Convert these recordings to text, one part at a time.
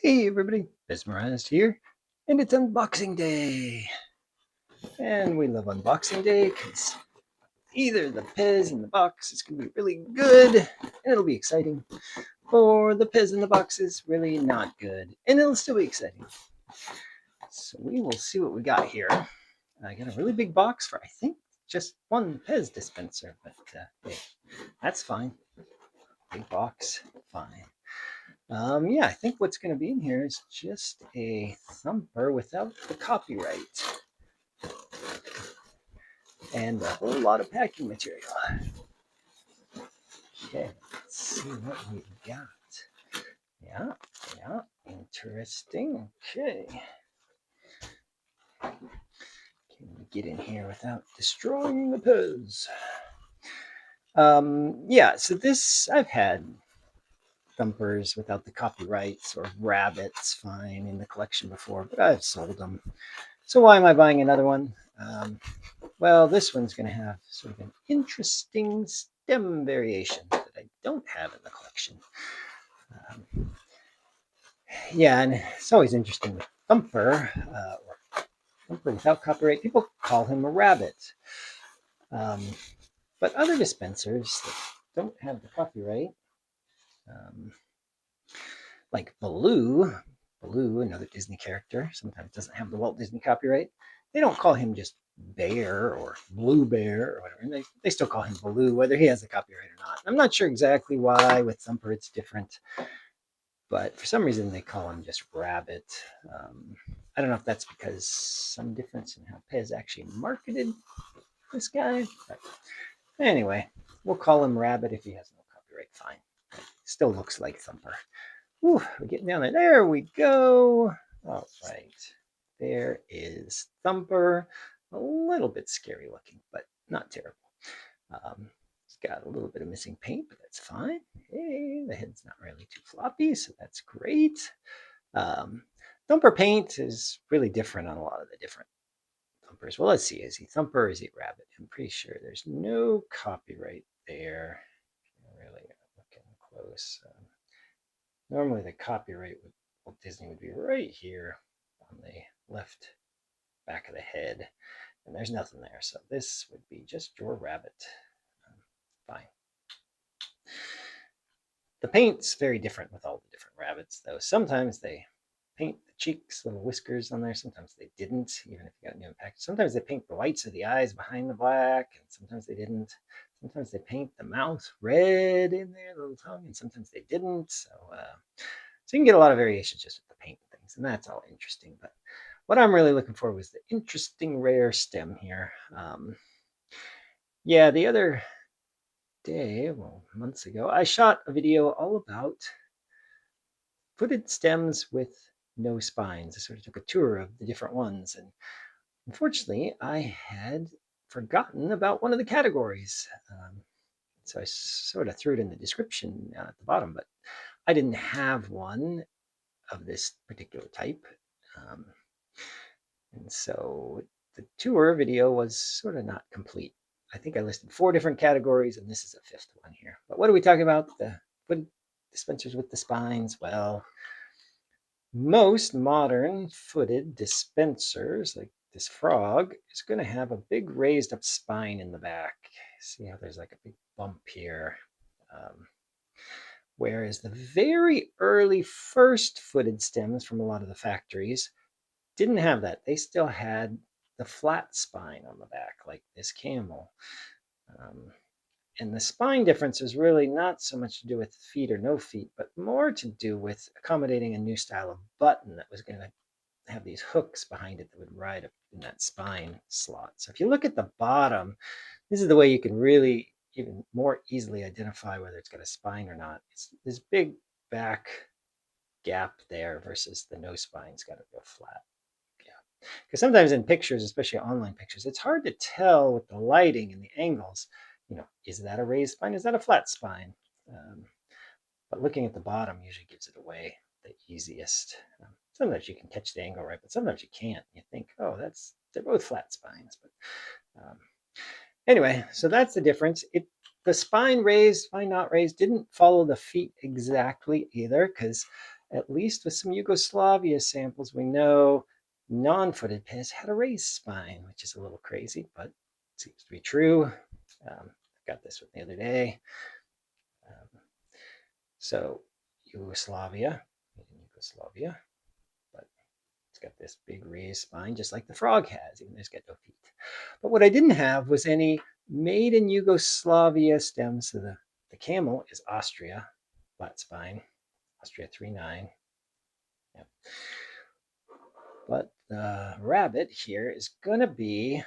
Hey everybody, Mesmerized here, and it's unboxing day. And we love unboxing day because either the Pez in the box is going to be really good and it'll be exciting, or the Pez in the box is really not good and it'll still be exciting. So we will see what we got here. I got a really big box for, I think, just one Pez dispenser, but hey, that's fine. Big box, fine. Yeah, I think what's going to be in here is just a thumper without the copyright and a whole lot of packing material. Okay, let's see what we got. Yeah, interesting. Okay. Can we get in here without destroying the pose? Yeah, so this, I've had thumpers without the copyrights or rabbits fine in the collection before, but I've sold them. So why am I buying another one? Well, this one's going to have sort of an interesting stem variation that I don't have in the collection. Yeah, and it's always interesting with Thumper, or Thumper without copyright. People call him a rabbit. Um, but other dispensers that don't have the copyright, um, like Baloo, another Disney character, sometimes doesn't have the Walt Disney copyright. They don't call him just Bear or Blue Bear or whatever. They still call him Baloo, whether he has the copyright or not. I'm not sure exactly why with Thumper it's different, but for some reason they call him just Rabbit. I don't know if that's because some difference in how Pez actually marketed this guy, but anyway, we'll call him Rabbit if he has no copyright. Fine. Still looks like Thumper. Whew, we're getting down there. There we go. All right. There is Thumper. A little bit scary looking, but not terrible. It's got a little bit of missing paint, but that's fine. Hey, the head's not really too floppy, so that's great. Um, Thumper paint is really different on a lot of the different Thumpers. Well, let's see. Is he Thumper or is he Rabbit? I'm pretty sure there's no copyright there. Really looking close. Normally the copyright with Walt Disney would be right here on the left back of the head, and there's nothing there. So this would be just your rabbit. Fine. The paint's very different with all the different rabbits, though. Sometimes they paint the cheeks, little whiskers on there. Sometimes they didn't, even if you got a new package. Sometimes they paint the whites of the eyes behind the black, and sometimes they didn't. Sometimes they paint the mouth red in there, the little tongue, and sometimes they didn't. So you can get a lot of variations just with the paint things, and that's all interesting. But what I'm really looking for was the interesting rare stem here. Yeah, the other day, well, months ago, I shot a video all about footed stems with no spines. I sort of took a tour of the different ones, and unfortunately, I had forgotten about one of the categories. So I sort of threw it in the description at the bottom, but I didn't have one of this particular type. Um, and so the tour video was sort of not complete. I think I listed 4 different categories, and this is a 5th one here. But what are we talking about? The wood dispensers with the spines. Well, most modern footed dispensers, like this frog, is going to have a big raised up spine in the back. See how there's like a big bump here. Um, Whereas the very early first footed stems from a lot of the factories didn't have that. They still had the flat spine on the back, like this camel. Um, and the spine difference is really not so much to do with feet or no feet, but more to do with accommodating a new style of button that was going to have these hooks behind it that would ride up in that spine slot. So if you look at the bottom, this is the way you can really even more easily identify whether it's got a spine or not. It's this big back gap there versus the no spine's got a real flat gap. Because sometimes in pictures, especially online pictures, it's hard to tell with the lighting and the angles, is that a raised spine? Is that a flat spine? Um, but looking at the bottom usually gives it away the easiest. Sometimes you can catch the angle right, but sometimes you can't. You think, oh, they're both flat spines. But anyway, so that's the difference. The spine raised, spine not raised, didn't follow the feet exactly either, because at least with some Yugoslavia samples, we know non-footed pez had a raised spine, which is a little crazy, but it seems to be true. I got this one the other day. So Yugoslavia, but it's got this big raised spine, just like the frog has, even though it's got no feet. But what I didn't have was any made in Yugoslavia stems. So the camel is Austria, flat spine, Austria 3.9. Yep. But the rabbit here is going to be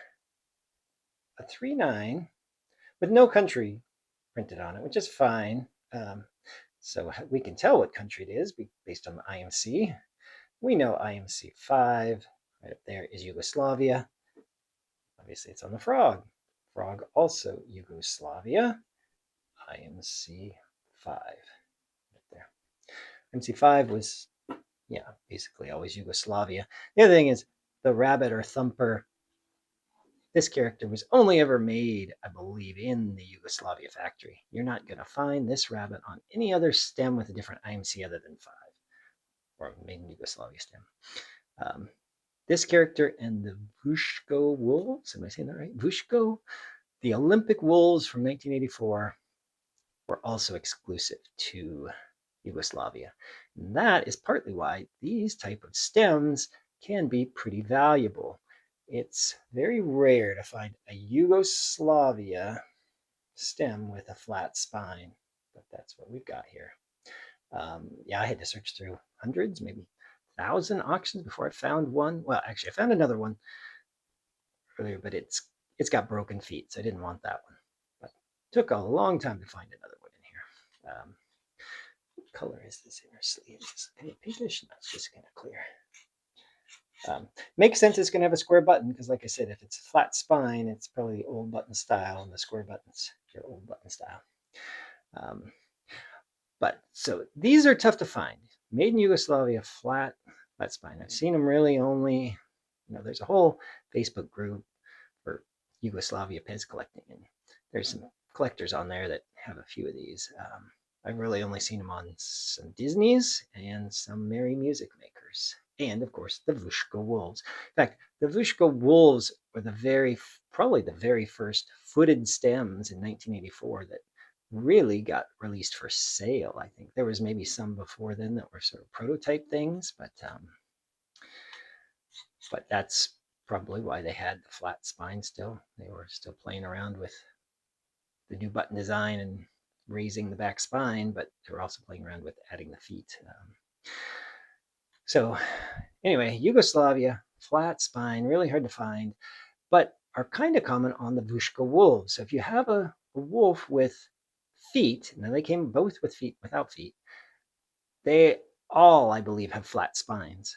a 3.9 with no country printed on it, which is fine. So we can tell what country it is based on the IMC. We know IMC 5, right up there is Yugoslavia. Obviously, it's on the frog. Frog also Yugoslavia. IMC 5, right there. IMC 5 was, yeah, basically always Yugoslavia. The other thing is the rabbit or thumper. This character was only ever made, I believe, in the Yugoslavia factory. You're not going to find this rabbit on any other stem with a different IMC other than 5, or made in Yugoslavia stem. This character and the Vushko wolves, am I saying that right? Vushko, the Olympic wolves from 1984, were also exclusive to Yugoslavia. And that is partly why these type of stems can be pretty valuable. It's very rare to find a Yugoslavia stem with a flat spine, but that's what we've got here. Yeah, I had to search through hundreds, maybe 1,000 auctions before I found one. Well, actually, I found another one earlier, but it's got broken feet, so I didn't want that one. But it took a long time to find another one in here. What color is this inner sleeve? Is it kind of pinkish? No, it's just kind of clear. Makes sense it's going to have a square button because, like I said, if it's a flat spine, it's probably the old button style, and the square buttons are old button style. But so these are tough to find. Made in Yugoslavia, flat spine. I've seen them really only, there's a whole Facebook group for Yugoslavia pez collecting, and there's some collectors on there that have a few of these. I've really only seen them on some Disney's and some Merry Music Makers, and of course the Vushko wolves. In fact, the Vushko wolves were probably the very first footed stems in 1984 that really got released for sale. I think there was maybe some before then that were sort of prototype things, but that's probably why they had the flat spine still. They were still playing around with the new button design and raising the back spine, but they were also playing around with adding the feet. So anyway, Yugoslavia, flat spine, really hard to find, but are kind of common on the Vushko wolves. So if you have a wolf with feet, now they came both with feet, without feet, they all, I believe, have flat spines.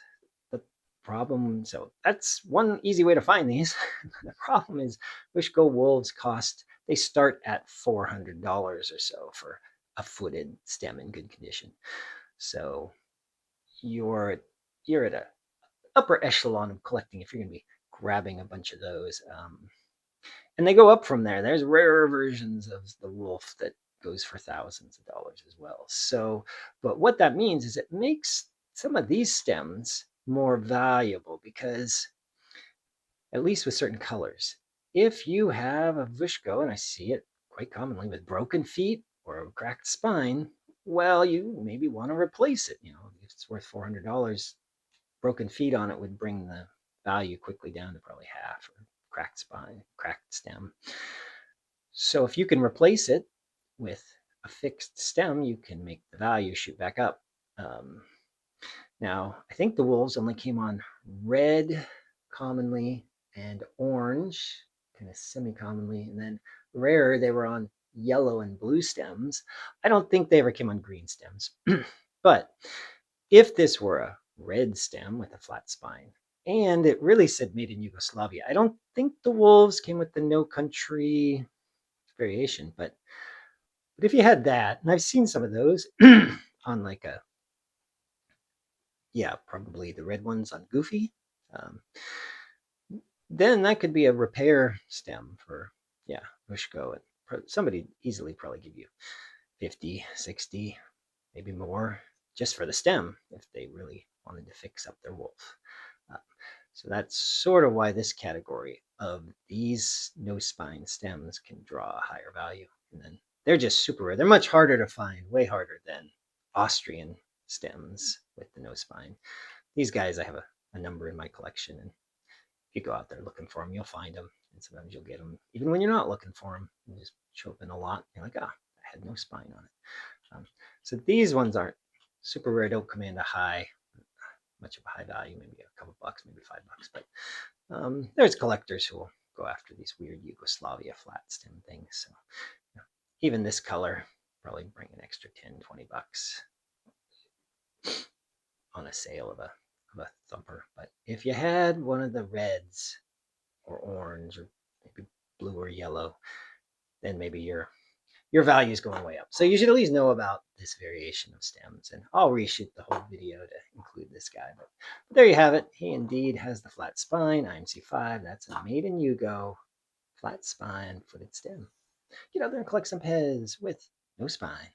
The problem, so that's one easy way to find these. The problem is Vushko wolves they start at $400 or so for a footed stem in good condition. So you're at a upper echelon of collecting if you're going to be grabbing a bunch of those. And they go up from there. There's rarer versions of the wolf that goes for thousands of dollars as well. So, but what that means is it makes some of these stems more valuable because, at least with certain colors, if you have a Vushko, and I see it quite commonly with broken feet or a cracked spine, well, you maybe want to replace it. If it's worth $400, broken feet on it would bring the value quickly down to probably half, or cracked spine, cracked stem. So if you can replace it with a fixed stem, you can make the value shoot back up. Now, I think the wolves only came on red commonly and orange, kind of semi-commonly, and then rarer they were on yellow and blue stems. I don't think they ever came on green stems. But if this were a red stem with a flat spine, and it really said made in Yugoslavia, I don't think the wolves came with the no country variation, but if you had that, and I've seen some of those on probably the red ones on Goofy, then that could be a repair stem for, Vushko. Somebody easily probably give you 50, 60, maybe more just for the stem if they really wanted to fix up their wolf. Uh, so that's sort of why this category of these no spine stems can draw a higher value. And then they're just super rare. They're much harder to find, way harder than Austrian stems with the no spine. These guys, I have a number in my collection, and if you go out there looking for them, you'll find them. And sometimes you'll get them even when you're not looking for them. You just show up in a lot. You're like, ah, I had no spine on it. So these ones aren't super rare. Don't command a much of a high value, maybe a couple bucks, maybe $5. But there's collectors who will go after these weird Yugoslavia flat stem things. So you know, even this color probably bring an extra 10, $20 on a sale of a thumper. But if you had one of the reds or orange or maybe blue or yellow, then maybe your value is going way up. So you should at least know about this variation of stems, and I'll reshoot the whole video to include this guy. But there you have it. He indeed has the flat spine, IMC5. That's a made in Yugo flat spine footed stem. Get out there and collect some Pez with no spine.